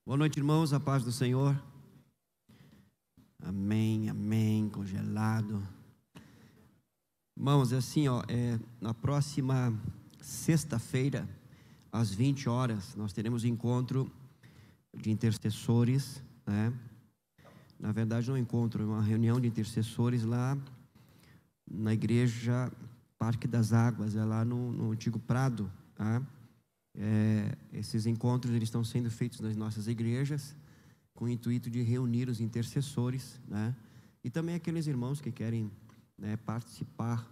Boa noite, irmãos, a paz do Senhor. Amém, amém, congelado. Irmãos, é assim, na próxima sexta-feira, às 20 horas, nós teremos encontro de intercessores, né? Na verdade, não encontro, é uma reunião de intercessores lá na igreja Parque das Águas, é lá no antigo Prado, tá? Esses encontros eles estão sendo feitos nas nossas igrejas com o intuito de reunir os intercessores, né? E também aqueles irmãos que querem, né, participar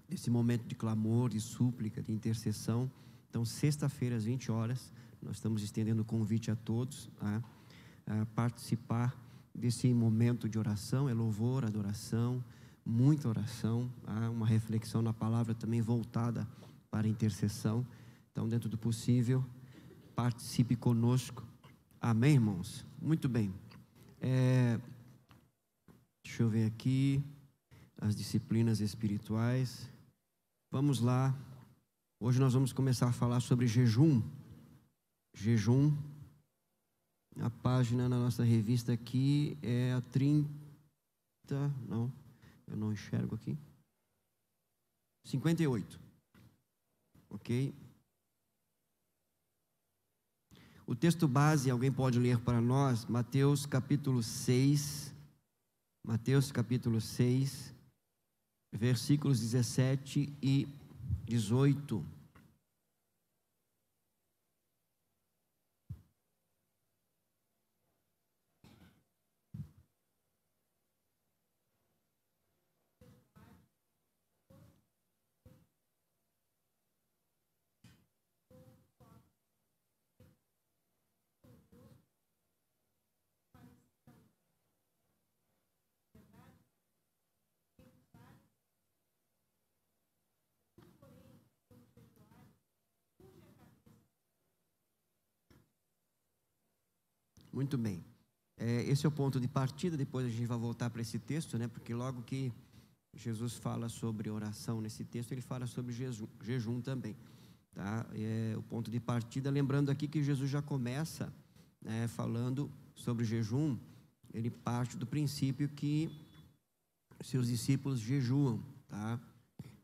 desse momento de clamor, de súplica, de intercessão. Então, sexta-feira às 20 horas, nós estamos estendendo o convite a todos, tá? A participar desse momento de oração. É louvor, adoração, muita oração, tá? Uma reflexão na palavra também voltada para a intercessão. Então, dentro do possível, participe conosco. Amém, irmãos? Muito bem. Deixa eu ver aqui as disciplinas espirituais. Vamos lá. Hoje nós vamos começar a falar sobre jejum. Jejum. A página na nossa revista aqui é a 30. Não, eu não enxergo aqui. 58. Ok? O texto base, alguém pode ler para nós? Mateus capítulo 6. Mateus capítulo 6, versículos 17 e 18. Muito bem. Esse é o ponto de partida. Depois a gente vai voltar para esse texto, né? Porque logo que Jesus fala sobre oração nesse texto, ele fala sobre jejum também, tá? O ponto de partida, lembrando aqui que Jesus já começa, né, falando sobre jejum. Ele parte do princípio que seus discípulos jejuam, tá?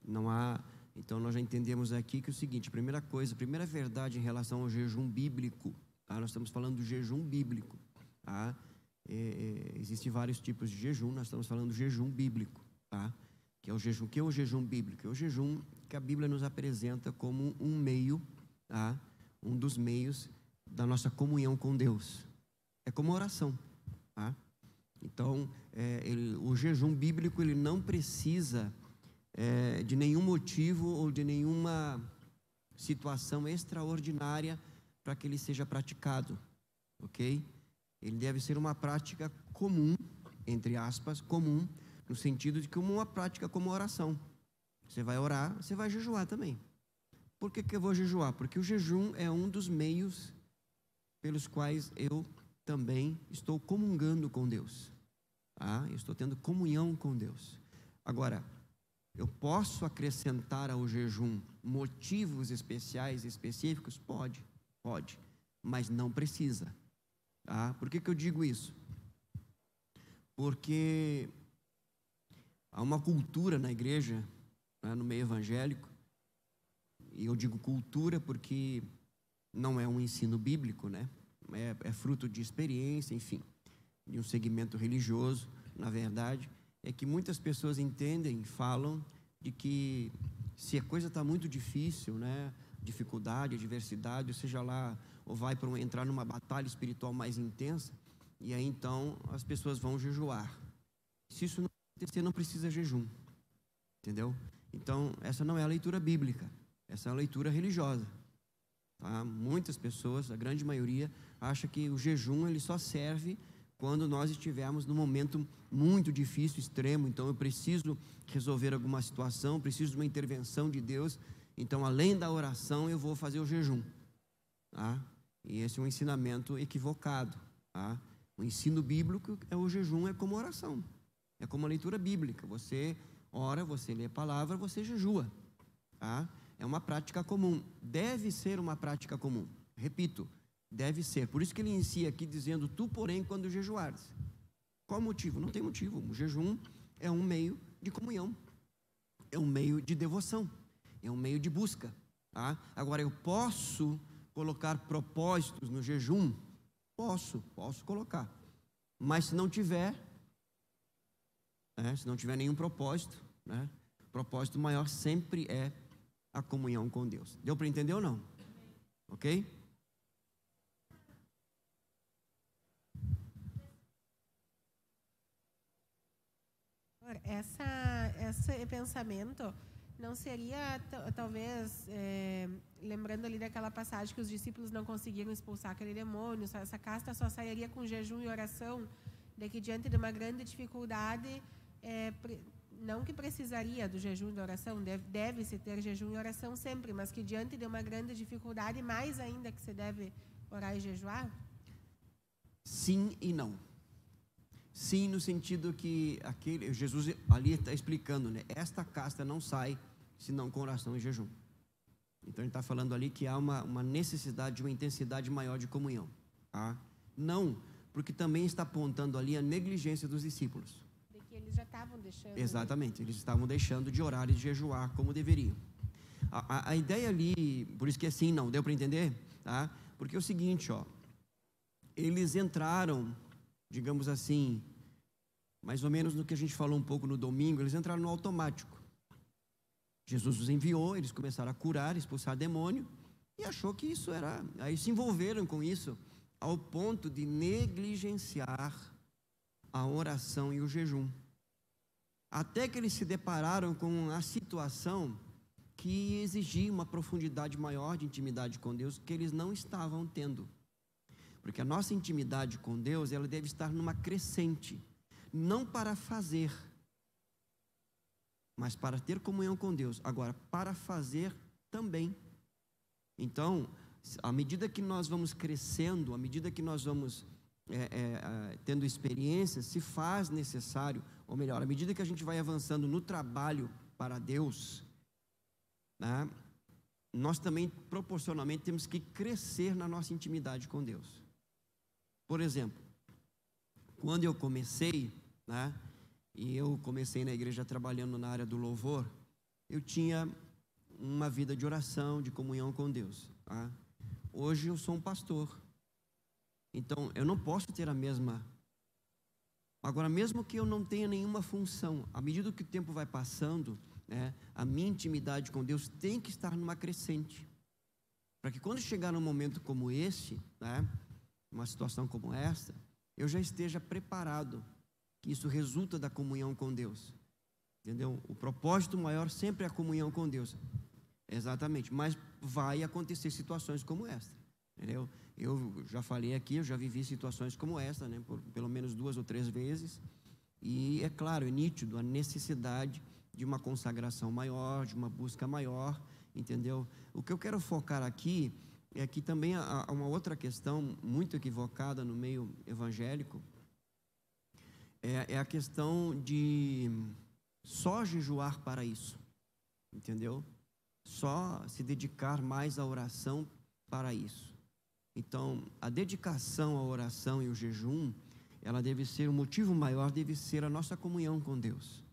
Não há. Então nós já entendemos aqui que é o seguinte: primeira coisa, primeira verdade em relação ao jejum bíblico, tá? Nós estamos falando do jejum bíblico, tá? Existem vários tipos de jejum. Nós estamos falando do jejum bíblico, tá? Que é o jejum. Que é o jejum bíblico? É o jejum que a Bíblia nos apresenta como um meio, tá? Um dos meios da nossa comunhão com Deus. É como oração, tá? Então, o jejum bíblico, ele não precisa de nenhum motivo ou de nenhuma situação extraordinária para que ele seja praticado, ok? Ele deve ser uma prática comum, entre aspas, comum, no sentido de que uma prática como oração. Você vai orar, você vai jejuar também. Por que eu vou jejuar? Porque o jejum é um dos meios pelos quais eu também estou comungando com Deus, tá? Eu estou tendo comunhão com Deus. Agora, eu posso acrescentar ao jejum motivos especiais, específicos? Pode, mas não precisa, tá? Por que eu digo isso? Porque há uma cultura na igreja, né, no meio evangélico, e eu digo cultura porque não é um ensino bíblico, né? É fruto de experiência, enfim, de um segmento religioso, na verdade. É que muitas pessoas entendem, falam de que se a coisa está muito difícil, né, dificuldade, adversidade, ou seja lá, ou vai entrar numa batalha espiritual mais intensa, e aí então as pessoas vão jejuar. Se isso não acontecer, não precisa jejum, entendeu? Então, essa não é a leitura bíblica, essa é a leitura religiosa, tá? Muitas pessoas, a grande maioria, acha que o jejum ele só serve quando nós estivermos num momento muito difícil, extremo. Então eu preciso resolver alguma situação, preciso de uma intervenção de Deus, então além da oração eu vou fazer o jejum, tá? E esse é um ensinamento equivocado, tá? O ensino bíblico o jejum é como oração, é como a leitura bíblica. Você ora, você lê a palavra, você jejua, tá? É uma prática comum, deve ser uma prática comum. Repito, Deve ser. Por isso que ele inicia aqui dizendo: tu, porém, quando jejuares. Qual o motivo? Não tem motivo. O jejum é um meio de comunhão, é um meio de devoção, é um meio de busca. Tá? Agora, eu posso colocar propósitos no jejum? Posso colocar. Mas se não tiver, se não tiver nenhum propósito, o propósito maior sempre é a comunhão com Deus. Deu para entender ou não? Ok? Esse pensamento não seria, talvez, lembrando ali daquela passagem que os discípulos não conseguiram expulsar aquele demônio, essa casta só sairia com jejum e oração, de que diante de uma grande dificuldade, não que precisaria do jejum e da oração, deve-se ter jejum e oração sempre, mas que diante de uma grande dificuldade, mais ainda que se deve orar e jejuar? Sim e não. Sim, no sentido que Jesus ali está explicando, né? Esta casta não sai senão com oração e jejum. Então ele está falando ali que há uma necessidade, uma intensidade maior de comunhão. Tá? Não, porque também está apontando ali a negligência dos discípulos. De que eles já estavam deixando. Exatamente, eles estavam deixando de orar e de jejuar como deveriam. A ideia ali, por isso que é sim, não, deu para entender? Tá? Porque é o seguinte, eles entraram, digamos assim, mais ou menos no que a gente falou um pouco no domingo, eles entraram no automático. Jesus os enviou, eles começaram a curar, expulsar demônio, e achou que isso era... Aí se envolveram com isso, ao ponto de negligenciar a oração e o jejum. Até que eles se depararam com a situação que exigia uma profundidade maior de intimidade com Deus, que eles não estavam tendo. Porque a nossa intimidade com Deus, ela deve estar numa crescente, não para fazer, mas para ter comunhão com Deus. Agora, para fazer também. Então, à medida que nós vamos crescendo, à medida que nós vamos tendo experiências, se faz necessário, ou melhor, à medida que a gente vai avançando no trabalho para Deus, né, nós também proporcionalmente temos que crescer na nossa intimidade com Deus. Por exemplo, quando eu comecei, e eu comecei na igreja trabalhando na área do louvor, eu tinha uma vida de oração, de comunhão com Deus. Hoje eu sou um pastor, então eu não posso ter a mesma. Agora, mesmo que eu não tenha nenhuma função, à medida que o tempo vai passando, a minha intimidade com Deus tem que estar numa crescente, para que quando chegar num momento como esse, uma situação como esta, eu já esteja preparado, que isso resulta da comunhão com Deus, entendeu? O propósito maior sempre é a comunhão com Deus, exatamente, mas vai acontecer situações como esta, entendeu? Eu já falei aqui, eu já vivi situações como esta, por pelo menos 2 ou 3 vezes, e é claro, é nítido a necessidade de uma consagração maior, de uma busca maior, entendeu? O que eu quero focar aqui é que também há uma outra questão muito equivocada no meio evangélico, é a questão de só jejuar para isso, entendeu? Só se dedicar mais à oração para isso. Então, a dedicação à oração e o jejum, ela deve ser, o motivo maior deve ser a nossa comunhão com Deus,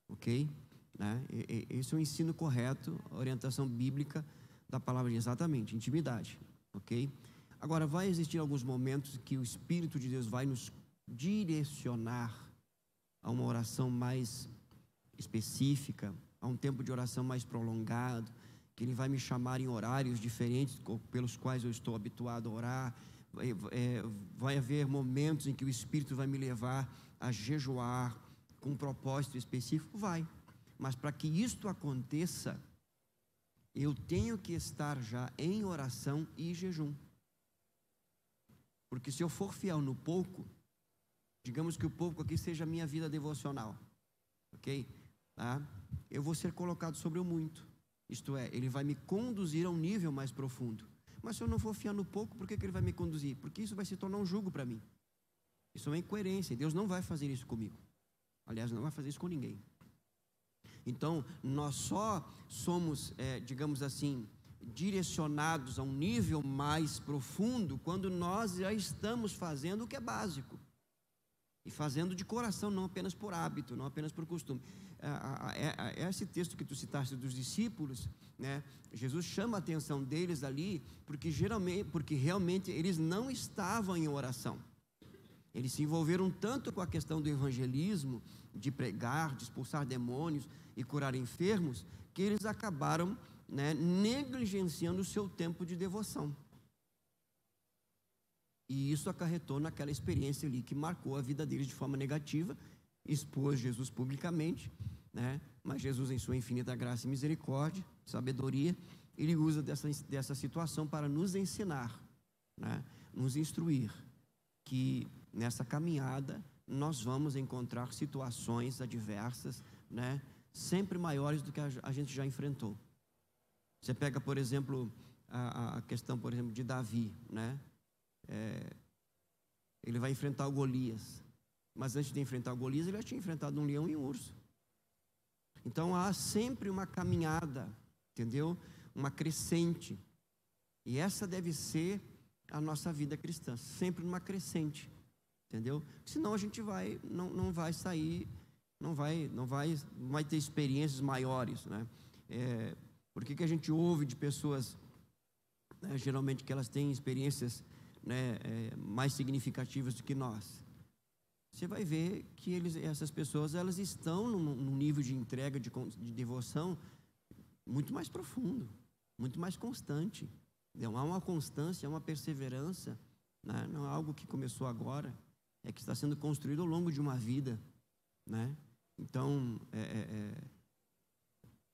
ok? Esse é o ensino correto, a orientação bíblica da palavra, exatamente, intimidade, ok? Agora, vai existir alguns momentos que o Espírito de Deus vai nos direcionar a uma oração mais específica, a um tempo de oração mais prolongado, que Ele vai me chamar em horários diferentes pelos quais eu estou habituado a orar. Vai haver momentos em que o Espírito vai me levar a jejuar com um propósito específico, mas para que isto aconteça, eu tenho que estar já em oração e jejum, porque se eu for fiel no pouco, digamos que o pouco aqui seja a minha vida devocional, ok? Eu vou ser colocado sobre o muito, isto é, Ele vai me conduzir a um nível mais profundo. Mas se eu não for fiel no pouco, por que Ele vai me conduzir? Porque isso vai se tornar um jugo para mim. Isso é uma incoerência, Deus não vai fazer isso comigo. Aliás, não vai fazer isso com ninguém. Então, nós só somos, digamos assim, direcionados a um nível mais profundo quando nós já estamos fazendo o que é básico. E fazendo de coração, não apenas por hábito, não apenas por costume. Esse texto que tu citaste dos discípulos, né, Jesus chama a atenção deles ali, porque realmente eles não estavam em oração. Eles se envolveram tanto com a questão do evangelismo, de pregar, de expulsar demônios e curar enfermos, que eles acabaram, né, negligenciando o seu tempo de devoção. E isso acarretou naquela experiência ali que marcou a vida deles de forma negativa, expôs Jesus publicamente, né? Mas Jesus, em sua infinita graça e misericórdia, sabedoria, ele usa dessa situação para nos ensinar, né? Nos instruir, que nessa caminhada nós vamos encontrar situações adversas, né? Sempre maiores do que a gente já enfrentou. Você pega, por exemplo, a questão, por exemplo, de Davi, né? Ele vai enfrentar o Golias, mas antes de enfrentar o Golias, ele já tinha enfrentado um leão e um urso. Então há sempre uma caminhada, entendeu? Uma crescente, e essa deve ser a nossa vida cristã, sempre numa crescente, entendeu? Senão a gente não vai sair, não vai ter experiências maiores, né? Por que a gente ouve de pessoas, né, geralmente que elas têm experiências, né, mais significativas do que nós? Você vai ver que essas pessoas, elas estão num nível de entrega, de devoção muito mais profundo, muito mais constante. Há uma constância, há uma perseverança, né? Não é algo que começou agora, é que está sendo construído ao longo de uma vida, né? Então,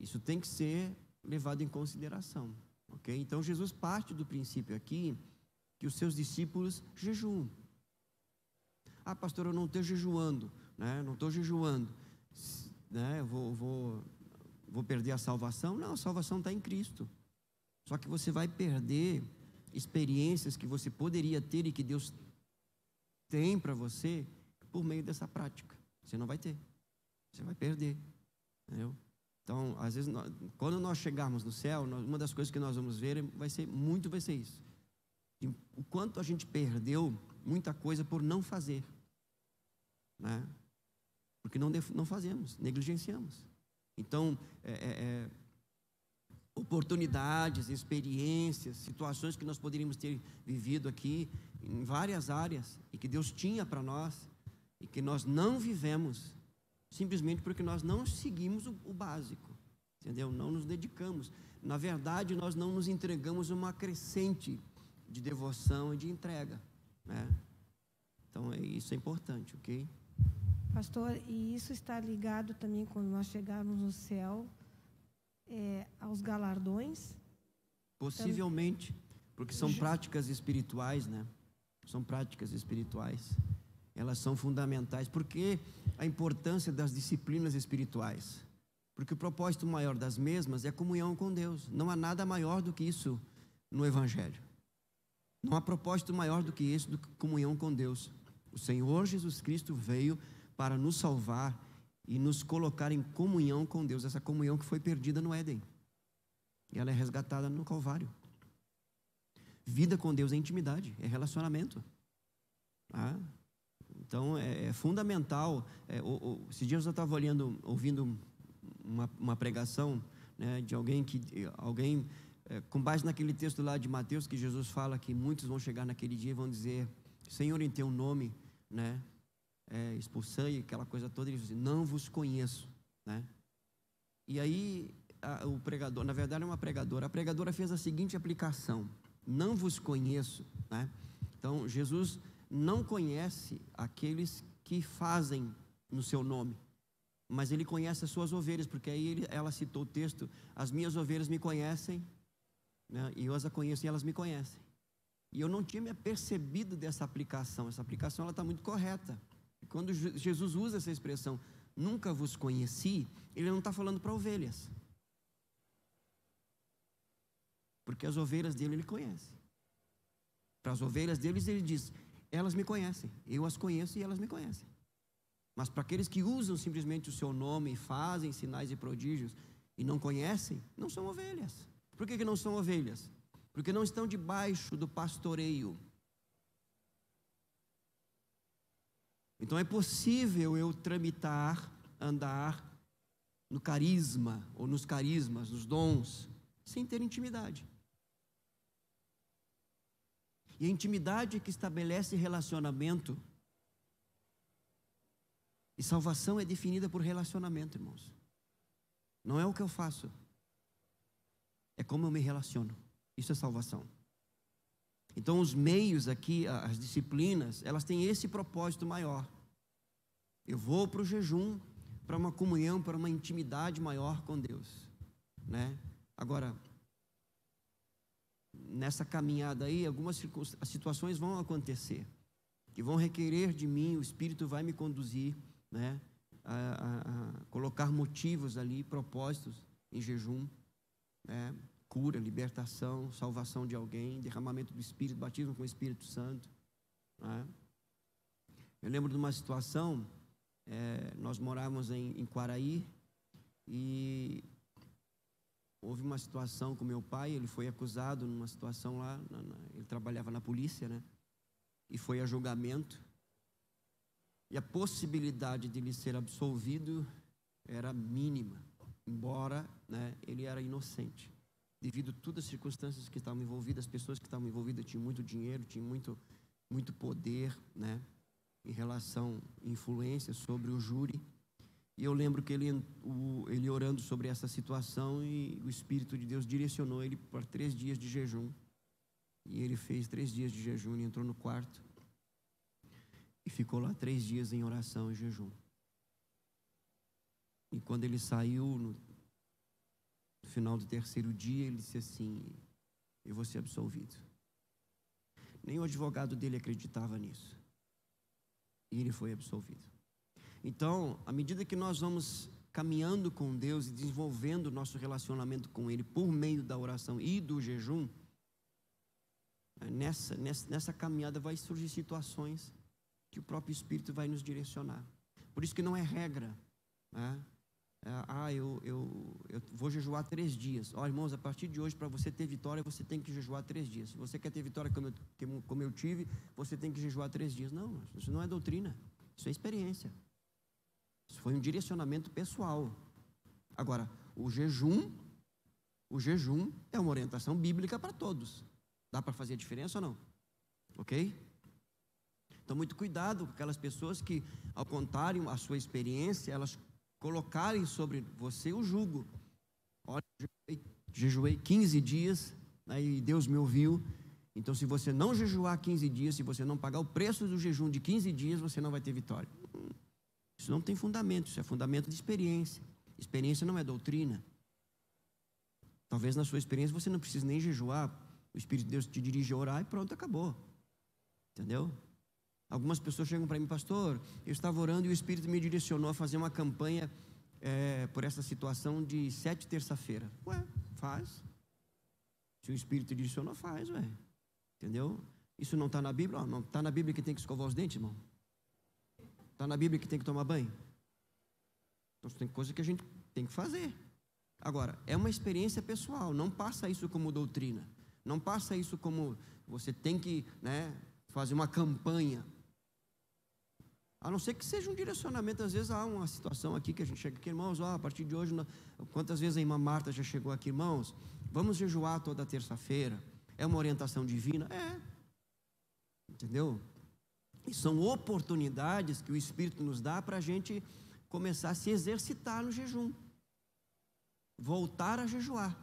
isso tem que ser levado em consideração, ok? Então, Jesus parte do princípio aqui que os seus discípulos jejuam. Ah, pastor, eu não estou jejuando, né? Não estou jejuando, né? Eu vou perder a salvação? Não, a salvação está em Cristo. Só que você vai perder experiências que você poderia ter e que Deus tem para você por meio dessa prática. Você não vai ter, você vai perder, entendeu? Então, às vezes, quando nós chegarmos no céu, uma das coisas que nós vamos ver vai ser isso. E o quanto a gente perdeu muita coisa por não fazer, né? Porque não fazemos, negligenciamos. Então, oportunidades, experiências, situações que nós poderíamos ter vivido aqui em várias áreas e que Deus tinha para nós e que nós não vivemos, simplesmente porque nós não seguimos o básico, entendeu? Não nos dedicamos. Na verdade, nós não nos entregamos uma crescente de devoção e de entrega, né? Então, isso é importante, ok? Pastor, e isso está ligado também, quando nós chegarmos no céu, aos galardões? Possivelmente, porque são práticas espirituais, né? São práticas espirituais. Elas são fundamentais. Por que a importância das disciplinas espirituais? Porque o propósito maior das mesmas é a comunhão com Deus. Não há nada maior do que isso no Evangelho. Não há propósito maior do que esse, do que comunhão com Deus. O Senhor Jesus Cristo veio para nos salvar e nos colocar em comunhão com Deus. Essa comunhão que foi perdida no Éden. E ela é resgatada no Calvário. Vida com Deus é intimidade, é relacionamento. Ah, então é fundamental. Esses dias eu estava ouvindo uma pregação, né, de alguém com base naquele texto lá de Mateus, que Jesus fala que muitos vão chegar naquele dia e vão dizer: Senhor, em teu nome, né, expulsei, aquela coisa toda. Ele diz: não vos conheço, né? E aí o pregador, na verdade é uma pregadora, a pregadora fez a seguinte aplicação: não vos conheço, né? Então Jesus não conhece aqueles que fazem no seu nome, mas ele conhece as suas ovelhas, porque aí ela citou o texto: as minhas ovelhas me conhecem, né, e eu as conheço e elas me conhecem. E eu não tinha me apercebido dessa aplicação. Essa aplicação, ela está muito correta. E quando Jesus usa essa expressão, nunca vos conheci, ele não está falando para ovelhas, porque as ovelhas dele ele conhece. Para as ovelhas deles ele diz: elas me conhecem, eu as conheço e elas me conhecem. Mas para aqueles que usam simplesmente o seu nome e fazem sinais e prodígios e não conhecem, não são ovelhas, Por que não são ovelhas? Porque não estão debaixo do pastoreio. Então é possível eu tramitar, andar no carisma, ou nos carismas, nos dons, sem ter intimidade. E a intimidade que estabelece relacionamento, e salvação é definida por relacionamento, irmãos. Não é o que eu faço, é como eu me relaciono. Isso é salvação. Então os meios aqui, as disciplinas, elas têm esse propósito maior. Eu vou para o jejum, para uma comunhão, para uma intimidade maior com Deus, né? Agora, nessa caminhada aí, algumas situações vão acontecer, que vão requerer de mim, o Espírito vai me conduzir, né, a colocar motivos ali, propósitos em jejum, né? Cura, libertação, salvação de alguém, derramamento do Espírito, batismo com o Espírito Santo, né? Eu lembro de uma situação, nós morávamos em Quaraí, e houve uma situação com meu pai. Ele foi acusado numa situação lá, ele trabalhava na polícia, né? E foi a julgamento, e a possibilidade de ele ser absolvido era mínima, embora, né, ele era inocente. Devido a todas as circunstâncias que estavam envolvidas, as pessoas que estavam envolvidas tinham muito dinheiro, tinham muito poder, né, em relação à influência sobre o júri. E eu lembro que ele orando sobre essa situação, e o Espírito de Deus direcionou ele para 3 dias de jejum. E ele fez 3 dias de jejum, ele entrou no quarto e ficou lá 3 dias em oração e jejum. E quando ele saiu, no final do 3º dia, ele disse assim: eu vou ser absolvido. Nem o advogado dele acreditava nisso. E ele foi absolvido. Então, à medida que nós vamos caminhando com Deus e desenvolvendo o nosso relacionamento com Ele por meio da oração e do jejum, nessa caminhada vai surgir situações que o próprio Espírito vai nos direcionar. Por isso que não é regra, né? Eu vou jejuar 3 dias. Ó, irmãos, a partir de hoje, para você ter vitória, você tem que jejuar 3 dias. Se você quer ter vitória como eu tive, você tem que jejuar 3 dias. Não, isso não é doutrina, isso é experiência. Isso foi um direcionamento pessoal. Agora, o jejum é uma orientação bíblica para todos. Dá para fazer a diferença ou não? Ok? Então, muito cuidado com aquelas pessoas que, ao contarem a sua experiência, elas colocarem sobre você o jugo. Olha, jejuei 15 dias, né, e Deus me ouviu. Então, se você não jejuar 15 dias, se você não pagar o preço do jejum de 15 dias, você não vai ter vitória. Isso não tem fundamento, isso é fundamento de experiência. Experiência não é doutrina. Talvez na sua experiência você não precise nem jejuar, o Espírito de Deus te dirige a orar e pronto, acabou. Entendeu? Algumas pessoas chegam para mim: pastor, eu estava orando e o Espírito me direcionou a fazer uma campanha por essa situação de 7 terça-feira. Ué, faz. Se o Espírito te direcionou, faz, ué. Entendeu? Isso não está na Bíblia? Não está na Bíblia que tem que escovar os dentes, irmão? Está na Bíblia que tem que tomar banho? Então tem coisa que a gente tem que fazer. Agora, é uma experiência pessoal, não passa isso como doutrina. Não passa isso como você tem que, né, fazer uma campanha. A não ser que seja um direcionamento. Às vezes há uma situação aqui que a gente chega aqui, irmãos, ó, a partir de hoje, quantas vezes a irmã Marta já chegou aqui, irmãos, vamos jejuar toda terça-feira. É uma orientação divina? É. Entendeu? E são oportunidades que o Espírito nos dá para a gente começar a se exercitar no jejum. Voltar a jejuar.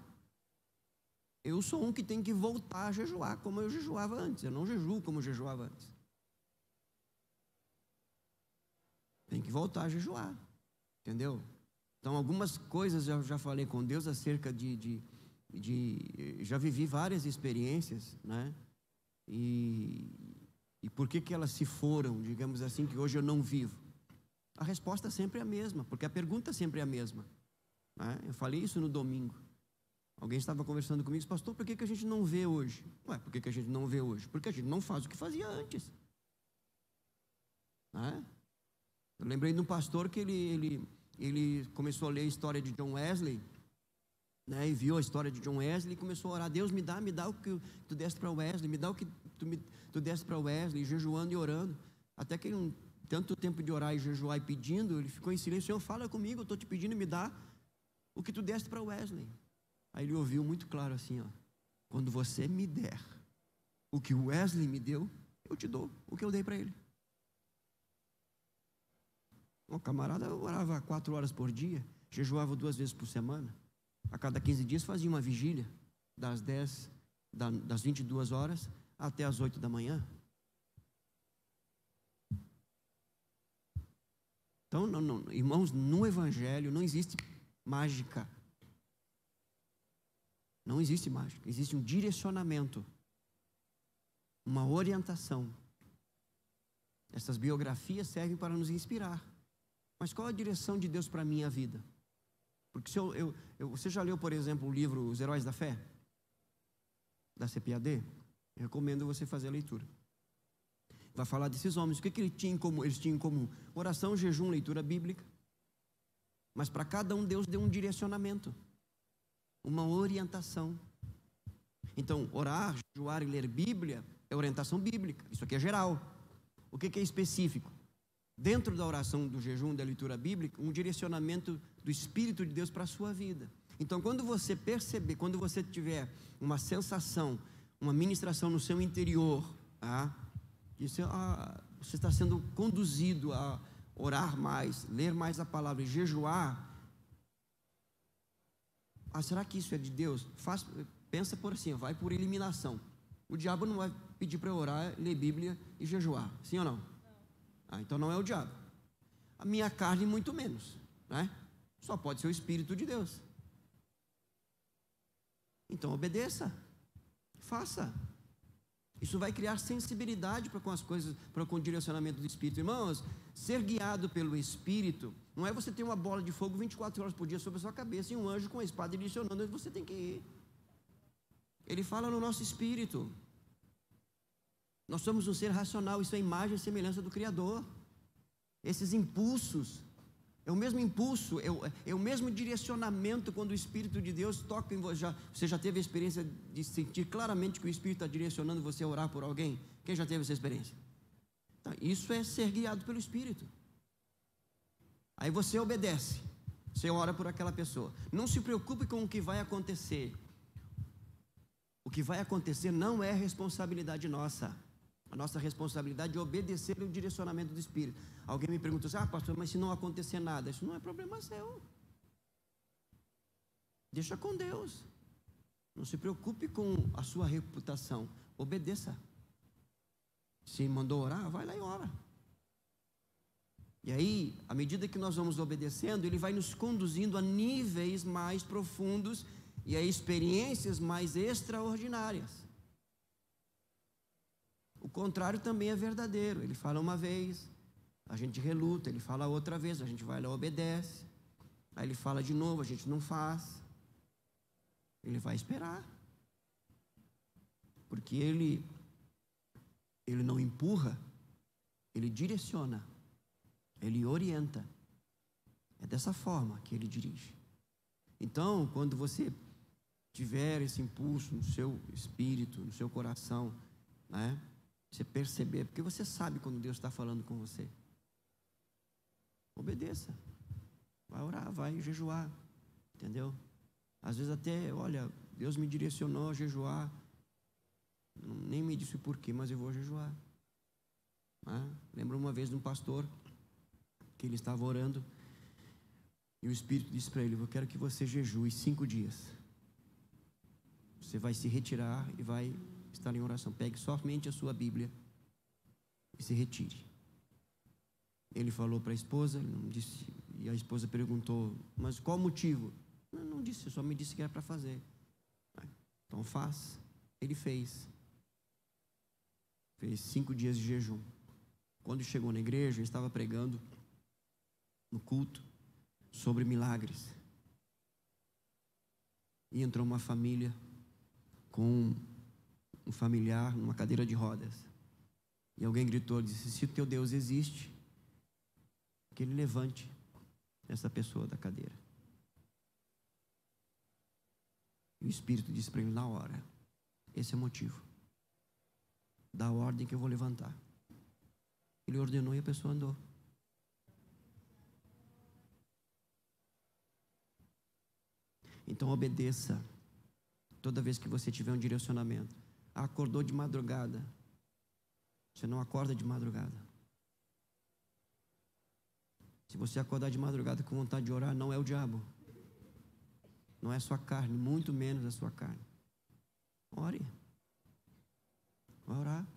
Eu sou um que tem que voltar a jejuar como eu jejuava antes. Eu não jejuo como eu jejuava antes. Tem que voltar a jejuar. Entendeu? Então, algumas coisas eu já falei com Deus acerca já vivi várias experiências, né? E por que elas se foram, digamos assim, que hoje eu não vivo? A resposta sempre é a mesma, porque a pergunta sempre é a mesma, né? Eu falei isso no domingo. Alguém estava conversando comigo e disse: pastor, por que a gente não vê hoje? Ué, por que a gente não vê hoje? Porque a gente não faz o que fazia antes, né? Eu lembrei de um pastor que ele começou a ler a história de John Wesley, né, e viu a história de John Wesley e começou a orar: Deus, me dá o que tu deste para Wesley, me dá o que tu deste para Wesley, jejuando e orando, até que ele, tanto tempo de orar e jejuar e pedindo, ele ficou em silêncio: Senhor, fala comigo, eu estou te pedindo, me dá o que tu deste para Wesley. Aí ele ouviu muito claro assim, ó: quando você me der o que o Wesley me deu, eu te dou o que eu dei para ele. Um camarada orava 4 horas por dia, jejuava 2 vezes por semana, a cada 15 dias fazia uma vigília, das 22 horas até as 8 da manhã. Então, irmãos, no Evangelho não existe mágica. Não existe mágica, existe um direcionamento, uma orientação. Essas biografias servem para nos inspirar. Mas qual a direção de Deus para a minha vida? Porque você já leu, por exemplo, o livro Os Heróis da Fé, da CPAD? Eu recomendo você fazer a leitura. Vai falar desses homens. O que eles tinham em comum? Oração, jejum, leitura bíblica. Mas para cada um Deus deu um direcionamento, uma orientação. Então, orar, jejuar e ler Bíblia é orientação bíblica. Isso aqui é geral. O que é específico? Dentro da oração, do jejum, da leitura bíblica, um direcionamento do Espírito de Deus para a sua vida. Então, quando você perceber, quando você tiver uma sensação, uma ministração no seu interior, você está sendo conduzido a orar mais, ler mais a palavra e jejuar. Será que isso é de Deus? Pensa por assim, vai por eliminação. O diabo não vai pedir para eu orar, ler Bíblia e jejuar, sim ou não? Então não é o diabo. A minha carne muito menos, né? Só pode ser o Espírito de Deus. Então obedeça, faça. Isso vai criar sensibilidade para com as coisas, para com o direcionamento do Espírito. Irmãos, ser guiado pelo Espírito não é você ter uma bola de fogo 24 horas por dia sobre a sua cabeça e um anjo com a espada direcionando onde você tem que ir. Ele fala no nosso espírito. Nós somos um ser racional, isso é a imagem e semelhança do Criador. Esses impulsos, é o mesmo impulso, é o mesmo direcionamento quando o Espírito de Deus toca em você. Você já teve a experiência de sentir claramente que o Espírito está direcionando você a orar por alguém? Quem já teve essa experiência? Então, isso é ser guiado pelo Espírito. Aí você obedece, você ora por aquela pessoa. Não se preocupe com o que vai acontecer. O que vai acontecer não é responsabilidade nossa. A nossa responsabilidade é obedecer o direcionamento do Espírito. Alguém me perguntou assim: pastor, mas se não acontecer nada, isso não é problema seu. Deixa com Deus. Não se preocupe com a sua reputação. Obedeça. Se mandou orar, vai lá e ora. E aí, à medida que nós vamos obedecendo, Ele vai nos conduzindo a níveis mais profundos e a experiências mais extraordinárias. O contrário também é verdadeiro. Ele fala uma vez, a gente reluta. Ele fala outra vez, a gente vai lá e obedece. Aí Ele fala de novo, a gente não faz. Ele vai esperar. Porque Ele não empurra, Ele direciona, Ele orienta. É dessa forma que Ele dirige. Então, quando você tiver esse impulso no seu espírito, no seu coração, né? Você perceber, porque você sabe quando Deus está falando com você. Obedeça. Vai orar, vai jejuar. Entendeu? Às vezes até, olha, Deus me direcionou a jejuar. Nem me disse o porquê, mas eu vou jejuar. Lembro uma vez de um pastor que ele estava orando e o Espírito disse para ele: eu quero que você jejue 5 dias. Você vai se retirar e vai estar em oração. Pegue somente a sua Bíblia e se retire. Ele falou para a esposa, não disse, e a esposa perguntou: mas qual o motivo? Não disse, só me disse que era para fazer. Então faz. Ele fez 5 dias de jejum. Quando chegou na igreja, ele estava pregando no culto sobre milagres. E entrou uma família com um familiar numa cadeira de rodas. E alguém gritou, disse: se o teu Deus existe, que Ele levante essa pessoa da cadeira. E o Espírito disse para ele na hora: esse é o motivo da ordem que eu vou levantar. Ele ordenou e a pessoa andou. Então obedeça toda vez que você tiver um direcionamento. Acordou de madrugada, você não acorda de madrugada. Se você acordar de madrugada com vontade de orar, não é o diabo, não é a sua carne, muito menos a sua carne. Ore. Vai orar.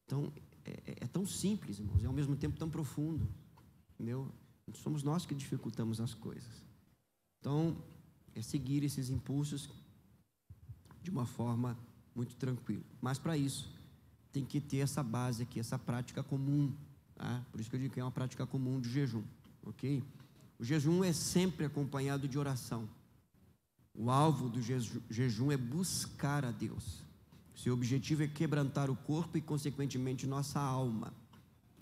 Então, é tão simples, irmãos, e ao mesmo tempo tão profundo. Entendeu? Somos nós que dificultamos as coisas. Então, é seguir esses impulsos de uma forma muito tranquila. Mas para isso, tem que ter essa base aqui, essa prática comum. Tá? Por isso que eu digo que é uma prática comum de jejum. Ok? O jejum é sempre acompanhado de oração. O alvo do jejum é buscar a Deus. Seu objetivo é quebrantar o corpo e, consequentemente, nossa alma.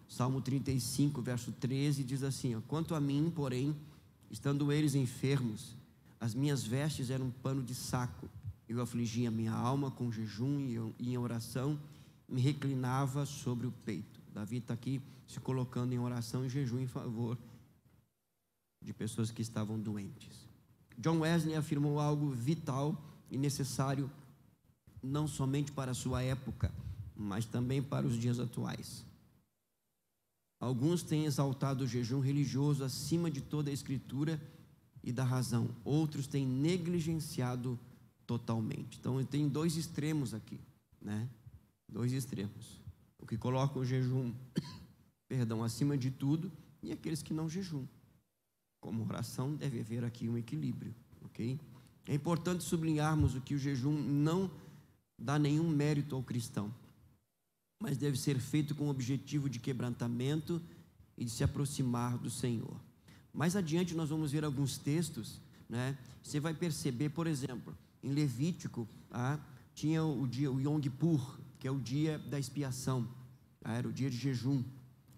Salmo 35, verso 13, diz assim: ó, quanto a mim, porém, estando eles enfermos, as minhas vestes eram um pano de saco. Eu afligia a minha alma com jejum e em oração, me reclinava sobre o peito. Davi está aqui se colocando em oração e jejum em favor de pessoas que estavam doentes. John Wesley afirmou algo vital e necessário, não somente para a sua época, mas também para os dias atuais. Alguns têm exaltado o jejum religioso acima de toda a escritura e da razão. Outros têm negligenciado totalmente. Então, tem dois extremos aqui, né? Dois extremos. O que coloca o jejum, acima de tudo, e aqueles que não jejuam. Como oração, deve haver aqui um equilíbrio, ok? É importante sublinharmos o que o jejum não dá nenhum mérito ao cristão, mas deve ser feito com o objetivo de quebrantamento e de se aproximar do Senhor. Mais adiante nós vamos ver alguns textos, né? Você vai perceber, por exemplo, em Levítico, tinha o dia, o Yom Kippur, que é o dia da expiação, era o dia de jejum,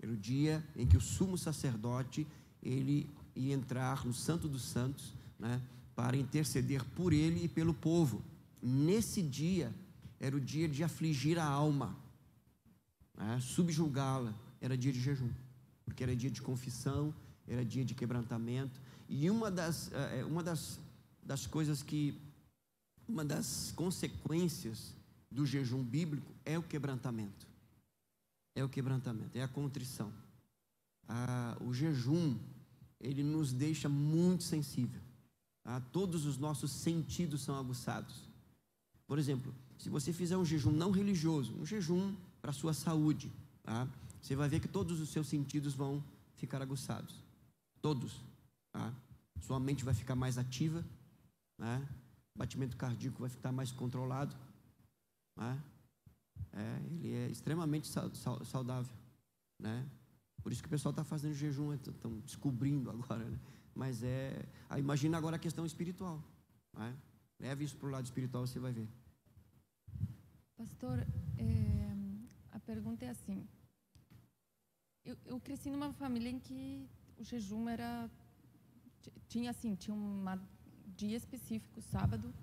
era o dia em que o sumo sacerdote, ele ia entrar no Santo dos Santos, né? Para interceder por ele e pelo povo. Nesse dia, era o dia de afligir a alma, subjugá-la. Era dia de jejum, porque era dia de confissão, era dia de quebrantamento. E uma das coisas que, uma das consequências do jejum bíblico é o quebrantamento. É o quebrantamento, é a contrição. O jejum, ele nos deixa muito sensível. Todos os nossos sentidos são aguçados. Por exemplo, se você fizer um jejum não religioso, um jejum para a sua saúde, você vai ver que todos os seus sentidos vão ficar aguçados. Todos. Sua mente vai ficar mais ativa, o batimento cardíaco vai ficar mais controlado. Ele é extremamente saudável, né? Por isso que o pessoal está fazendo jejum, estão descobrindo agora, né? Mas imagina agora a questão espiritual, né? Leve isso para o lado espiritual, você vai ver. Pastor, a pergunta é assim: eu cresci numa família em que o jejum tinha um dia específico, sábado,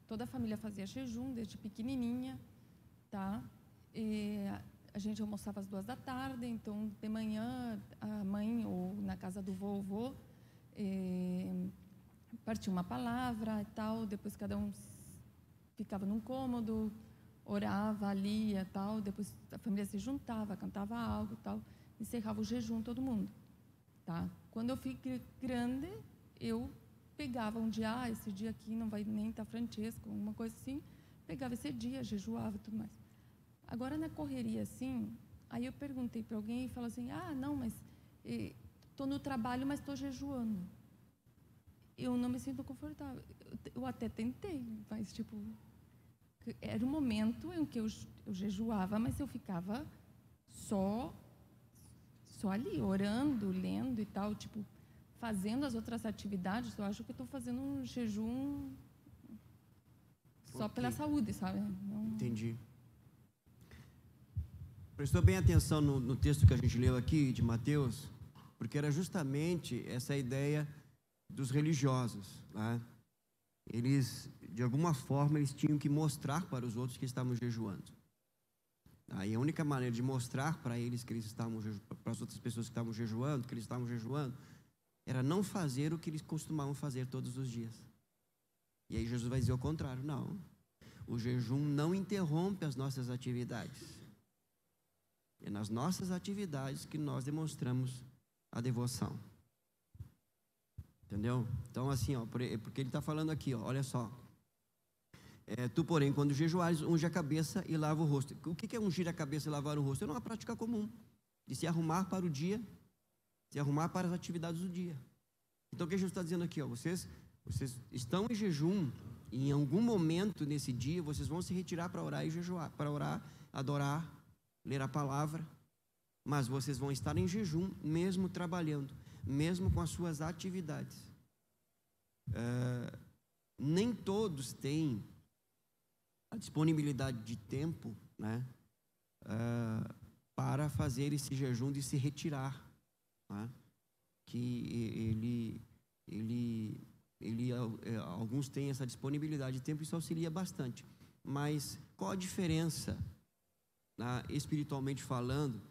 toda a família fazia jejum desde pequenininha, tá? A gente almoçava às 14h, então de manhã a mãe ou na casa do vovô partia uma palavra e tal, depois cada um ficava num cômodo, orava, lia, tal, depois a família se juntava, cantava algo, tal, encerrava o jejum todo mundo, tá? Quando eu fiquei grande, eu pegava um dia, esse dia aqui não vai nem estar Francesco, alguma coisa assim, pegava esse dia, jejuava e tudo mais. Agora na correria assim, aí eu perguntei para alguém e falou assim: não, mas estou no trabalho, mas estou jejuando. Eu não me sinto confortável. Eu até tentei, mas era um momento em que eu jejuava, mas eu ficava só ali, orando, lendo e tal, fazendo as outras atividades. Eu acho que estou fazendo um jejum só pela saúde, sabe? Não... Entendi. Prestou bem atenção no texto que a gente leu aqui, de Mateus, porque era justamente essa ideia dos religiosos, né? eles, de alguma forma, eles tinham que mostrar para os outros que estavam jejuando. Aí a única maneira de mostrar para eles que eles estavam, para as outras pessoas que estavam jejuando, que eles estavam jejuando, era não fazer o que eles costumavam fazer todos os dias. E aí Jesus vai dizer o contrário: não, o jejum não interrompe as nossas atividades. É nas nossas atividades que nós demonstramos a devoção. Entendeu? Então, assim, ó, porque ele está falando aqui, ó, olha só. Tu, porém, quando jejuares, unge a cabeça e lava o rosto. O que é ungir a cabeça e lavar o rosto? É uma prática comum de se arrumar para o dia, se arrumar para as atividades do dia. Então, o que Jesus está dizendo aqui, ó, vocês estão em jejum, e em algum momento nesse dia, vocês vão se retirar para orar e jejuar, para orar, adorar, ler a palavra, mas vocês vão estar em jejum, mesmo trabalhando, mesmo com as suas atividades. Nem todos têm a disponibilidade de tempo, né, para fazer esse jejum de se retirar, né, que alguns têm essa disponibilidade de tempo, isso auxilia bastante. Mas qual a diferença, né, espiritualmente falando,